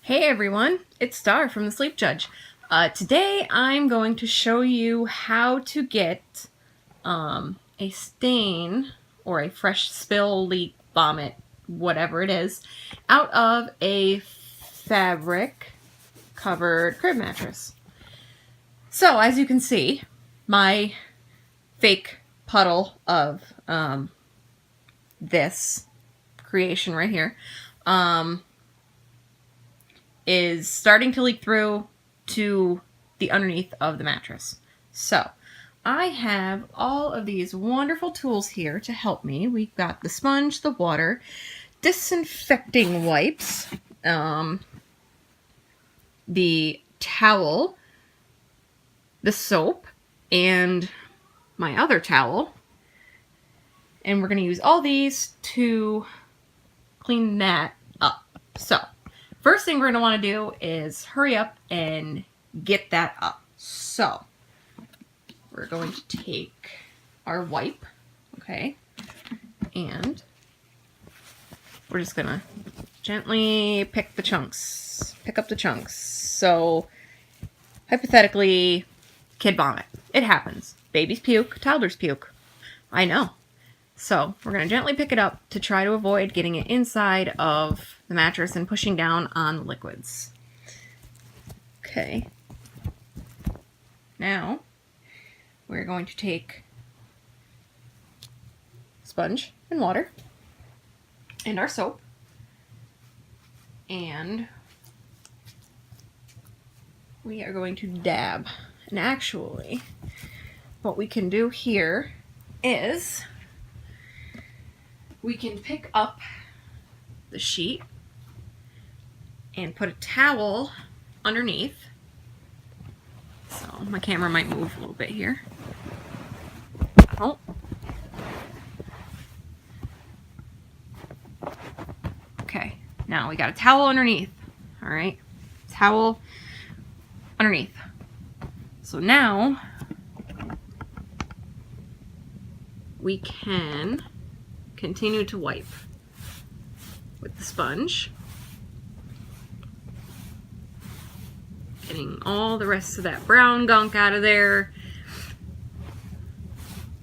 Hey everyone, it's Star from the Sleep Judge. Today I'm going to show you how to get a stain or a fresh spill, leak, vomit, whatever it is, out of a fabric covered crib mattress. So as you can see, my fake puddle of this creation right here is starting to leak through to the underneath of the mattress. So I have all of these wonderful tools here to help me. We've got the sponge, the water, disinfecting wipes, the towel, the soap, and my other towel. And we're going to use all these to clean that up. So first thing we're going to want to do is hurry up and get that up. So we're going to take our wipe, okay, and we're just going to gently pick up the chunks. So hypothetically, kid vomit. It happens. Babies puke, toddlers puke. I know. So we're going to gently pick it up to try to avoid getting it inside of the mattress and pushing down on the liquids. Okay. Now we're going to take sponge and water and our soap, and we are going to dab. And actually, what we can do here is we can pick up the sheet and put a towel underneath. So my camera might move a little bit here. Oh. Okay, now we got a towel underneath. All right, towel underneath. So now we can continue to wipe with the sponge, getting all the rest of that brown gunk out of there,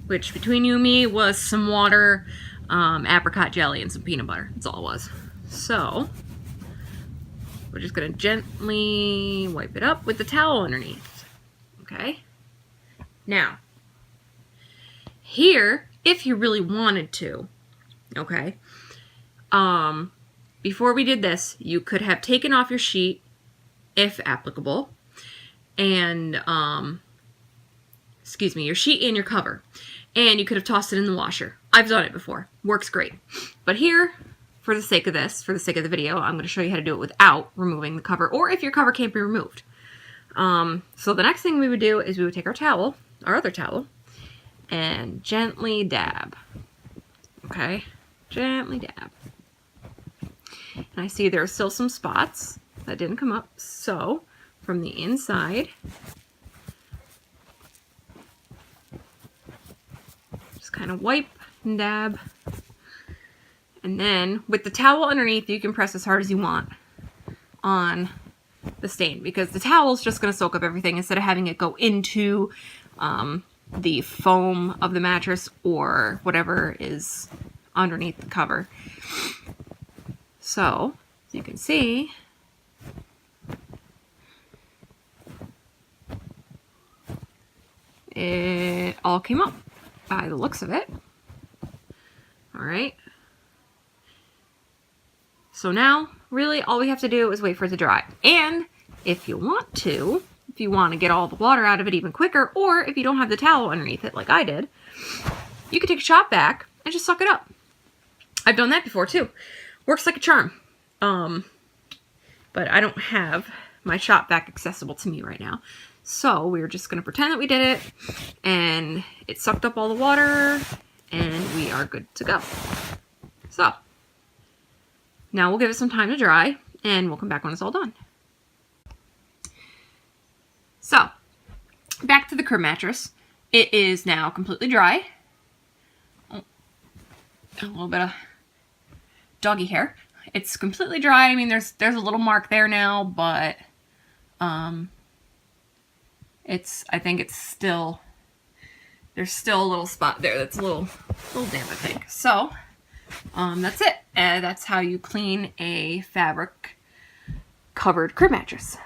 which between you and me was some water, apricot jelly, and some peanut butter. That's all it was. So we're just going to gently wipe it up with the towel underneath. Okay? Now, here, if you really wanted to, okay, before we did this, you could have taken off your sheet, if applicable, and, your sheet and your cover, and you could have tossed it in the washer. I've done it before. Works great. But here, for the sake of this, for the sake of the video, I'm going to show you how to do it without removing the cover, or if your cover can't be removed. So the next thing we would do is we would take our towel, our other towel, and gently dab. Okay? Gently dab. And I see there are still some spots that didn't come up. So from the inside, just kind of wipe and dab. And then with the towel underneath, you can press as hard as you want on the stain, because the towel is just going to soak up everything instead of having it go into the foam of the mattress or whatever is underneath the cover. So, as you can see, it all came up by the looks of it. All right. So now, really, all we have to do is wait for it to dry. And if you want to get all the water out of it even quicker, or if you don't have the towel underneath it like I did, you can take a shop vac and just suck it up. I've done that before too. Works like a charm. But I don't have my shop vac accessible to me right now. So we're just going to pretend that we did it, and it sucked up all the water, and we are good to go. So now we'll give it some time to dry, and we'll come back when it's all done. So, back to the crib mattress. It is now completely dry. Oh, a little bit of doggy hair. It's completely dry. I mean, there's a little mark there now, but I think it's still, there's still a little spot there that's a little damp, I think. So that's it. That's how you clean a fabric covered crib mattress.